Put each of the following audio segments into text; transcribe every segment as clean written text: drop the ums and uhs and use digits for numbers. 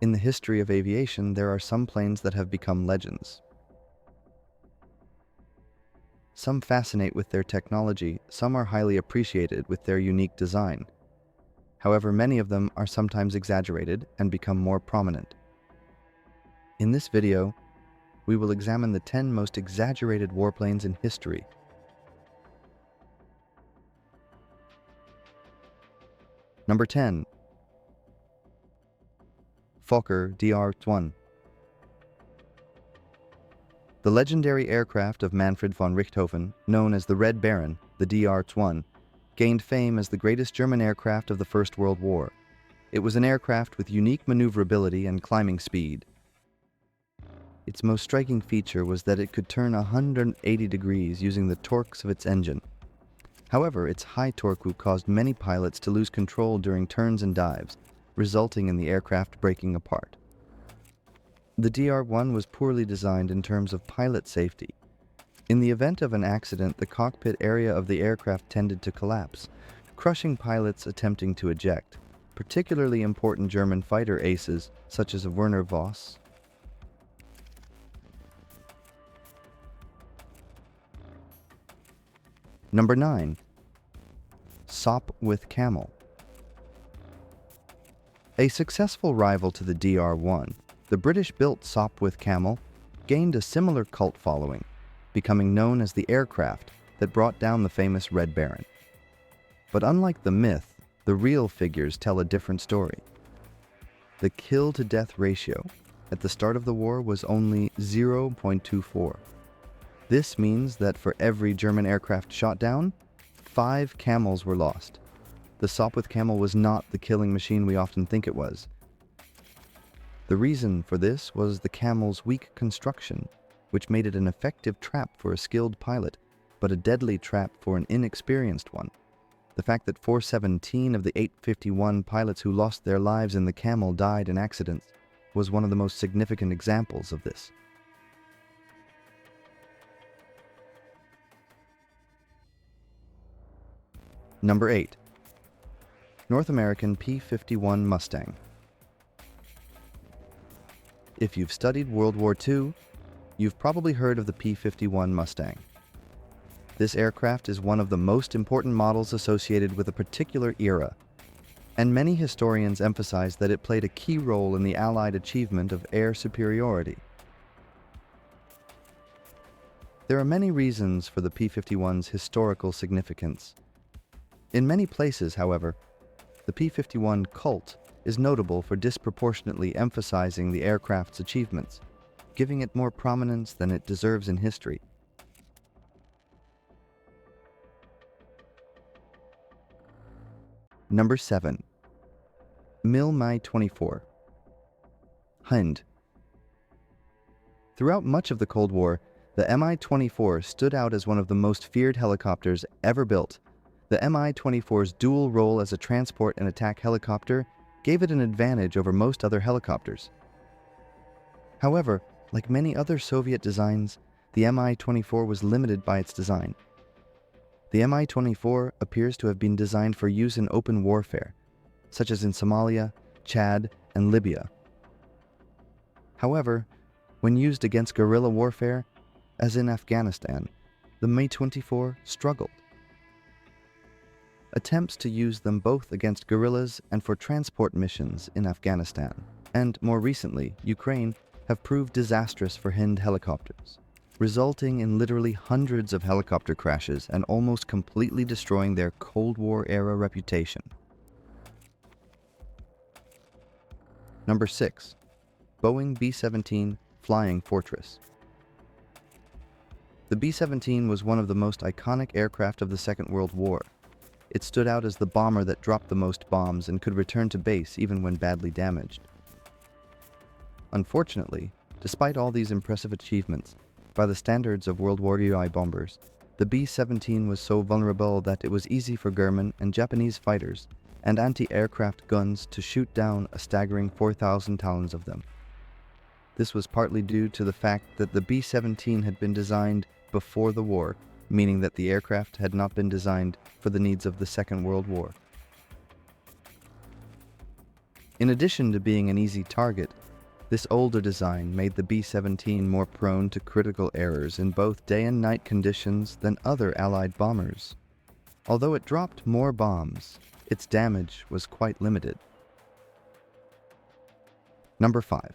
In the history of aviation, there are some planes that have become legends. Some fascinate with their technology, some are highly appreciated with their unique design. However, many of them are sometimes exaggerated and become more prominent. In this video, we will examine the 10 most exaggerated warplanes in history. Number 10. Fokker DR1. The legendary aircraft of Manfred von Richthofen, known as the Red Baron, the DR1, gained fame as the greatest German aircraft of the First World War. It was an aircraft with unique maneuverability and climbing speed. Its most striking feature was that it could turn 180 degrees using the torques of its engine. However, its high torque caused many pilots to lose control during turns and dives, resulting in the aircraft breaking apart. The DR1 was poorly designed in terms of pilot safety. In the event of an accident, the cockpit area of the aircraft tended to collapse, crushing pilots attempting to eject, particularly important German fighter aces such as Werner Voss. Number 9. Sopwith Camel. A successful rival to the DR1, the British-built Sopwith Camel gained a similar cult following, becoming known as the aircraft that brought down the famous Red Baron. But unlike the myth, the real figures tell a different story. The kill-to-death ratio at the start of the war was only 0.24. This means that for every German aircraft shot down, 5 Camels were lost. The Sopwith Camel was not the killing machine we often think it was. The reason for this was the Camel's weak construction, which made it an effective trap for a skilled pilot, but a deadly trap for an inexperienced one. The fact that 417 of the 851 pilots who lost their lives in the Camel died in accidents was one of the most significant examples of this. Number 8. North American P51 Mustang. If you've studied World War II, you've probably heard of the P51 Mustang. This aircraft is one of the most important models associated with a particular era, and many historians emphasize that it played a key role in the Allied achievement of air superiority. There are many reasons for the P51's historical significance. In many places, however, the P51 cult is notable for disproportionately emphasizing the aircraft's achievements, giving it more prominence than it deserves in history. Number 7. Mi24 Hind. Throughout much of the Cold War, the Mi-24 stood out as one of the most feared helicopters ever built. The Mi-24's dual role as a transport and attack helicopter gave it an advantage over most other helicopters. However, like many other Soviet designs, the Mi-24 was limited by its design. The Mi-24 appears to have been designed for use in open warfare, such as in Somalia, Chad, and Libya. However, when used against guerrilla warfare, as in Afghanistan, the Mi-24 struggled. Attempts to use them both against guerrillas and for transport missions in Afghanistan, and more recently, Ukraine, have proved disastrous for Hind helicopters, resulting in literally hundreds of helicopter crashes and almost completely destroying their Cold War-era reputation. Number 6. Boeing B-17 Flying Fortress. The B-17 was one of the most iconic aircraft of the Second World War. It stood out as the bomber that dropped the most bombs and could return to base even when badly damaged. Unfortunately, despite all these impressive achievements, by the standards of World War II bombers, the B-17 was so vulnerable that it was easy for German and Japanese fighters and anti-aircraft guns to shoot down a staggering 4,000 talons of them. This was partly due to the fact that the B-17 had been designed before the war, meaning that the aircraft had not been designed for the needs of the Second World War. In addition to being an easy target, this older design made the B-17 more prone to critical errors in both day and night conditions than other Allied bombers. Although it dropped more bombs, its damage was quite limited. Number 5.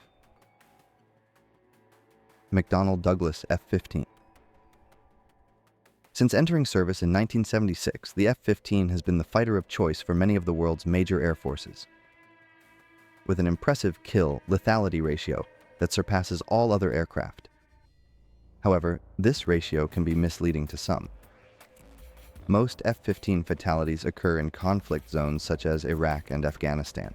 McDonnell Douglas F15. Since entering service in 1976, the F-15 has been the fighter of choice for many of the world's major air forces. With an impressive kill-lethality ratio that surpasses all other aircraft. However, this ratio can be misleading to some. Most F-15 fatalities occur in conflict zones such as Iraq and Afghanistan.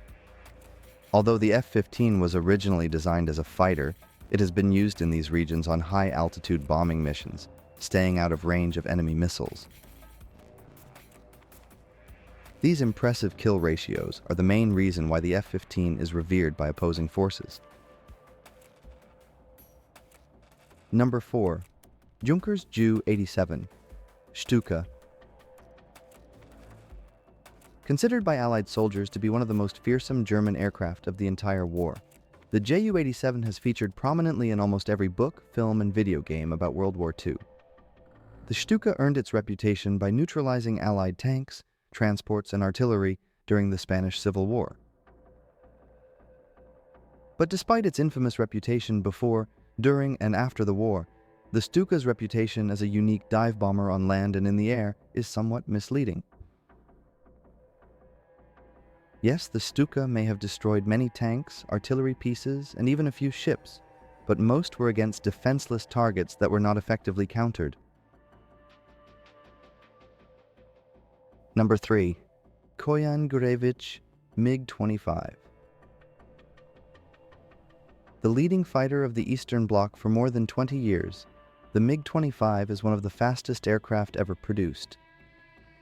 Although the F-15 was originally designed as a fighter, it has been used in these regions on high-altitude bombing missions, staying out of range of enemy missiles. These impressive kill ratios are the main reason why the F-15 is revered by opposing forces. Number 4. Junkers J87 Stuka. Considered by Allied soldiers to be one of the most fearsome German aircraft of the entire war, the Ju-87 has featured prominently in almost every book, film, and video game about World War II. The Stuka earned its reputation by neutralizing Allied tanks, transports, and artillery during the Spanish Civil War. But despite its infamous reputation before, during, and after the war, the Stuka's reputation as a unique dive bomber on land and in the air is somewhat misleading. Yes, the Stuka may have destroyed many tanks, artillery pieces, and even a few ships, but most were against defenseless targets that were not effectively countered. Number 3. Mikoyan-Gurevich MiG-25. The leading fighter of the Eastern Bloc for more than 20 years, the MiG-25 is one of the fastest aircraft ever produced.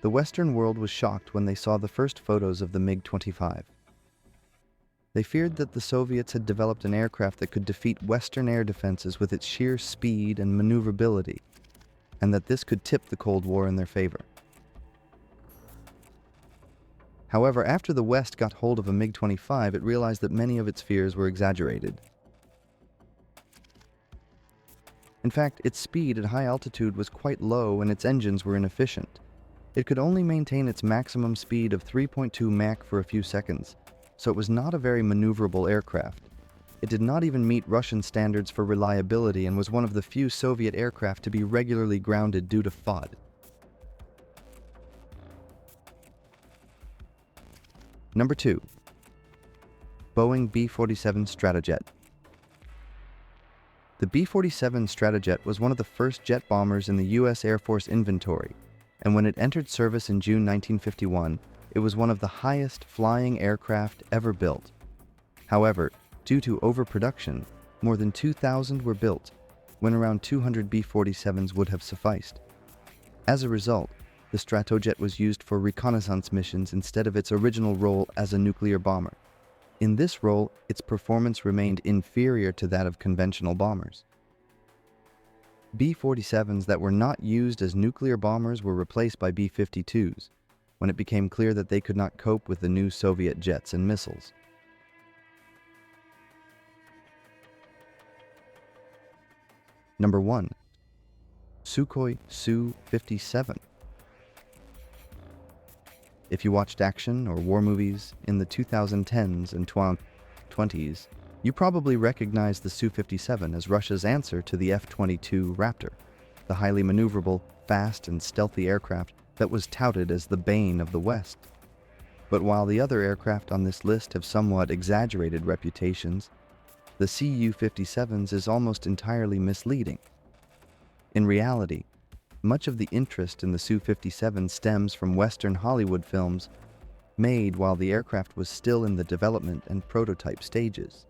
The Western world was shocked when they saw the first photos of the MiG-25. They feared that the Soviets had developed an aircraft that could defeat Western air defenses with its sheer speed and maneuverability, and that this could tip the Cold War in their favor. However, after the West got hold of a MiG-25, it realized that many of its fears were exaggerated. In fact, its speed at high altitude was quite low and its engines were inefficient. It could only maintain its maximum speed of 3.2 Mach for a few seconds, so it was not a very maneuverable aircraft. It did not even meet Russian standards for reliability and was one of the few Soviet aircraft to be regularly grounded due to FOD. Number 2. Boeing B47 Stratjet. The B47 Stratjet was one of the first jet bombers in the U.S. Air Force inventory, and when it entered service in June 1951, it was one of the highest flying aircraft ever built. However, due to overproduction, more than 2,000 were built, when around 200 B-47s would have sufficed. As a result, the Stratojet was used for reconnaissance missions instead of its original role as a nuclear bomber. In this role, its performance remained inferior to that of conventional bombers. B-47s that were not used as nuclear bombers were replaced by B-52s, when it became clear that they could not cope with the new Soviet jets and missiles. Number 1. Sukhoi Su-57. If you watched action or war movies in the 2010s and 2020s, you probably recognize the Su-57 as Russia's answer to the F-22 Raptor, the highly maneuverable, fast, and stealthy aircraft that was touted as the bane of the West. But while the other aircraft on this list have somewhat exaggerated reputations, the Su-57s is almost entirely misleading. In reality, much of the interest in the Su-57 stems from Western Hollywood films made while the aircraft was still in the development and prototype stages.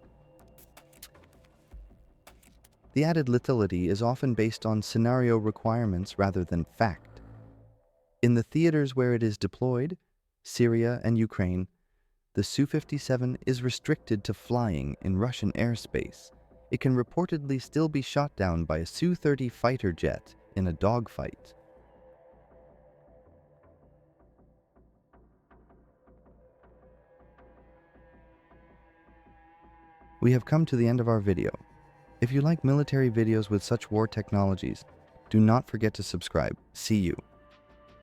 The added lethality is often based on scenario requirements rather than fact. In the theaters where it is deployed, Syria and Ukraine, the Su-57 is restricted to flying in Russian airspace. It can reportedly still be shot down by a Su-30 fighter jet in a dogfight. We have come to the end of our video. If you like military videos with such war technologies, do not forget to subscribe. See you.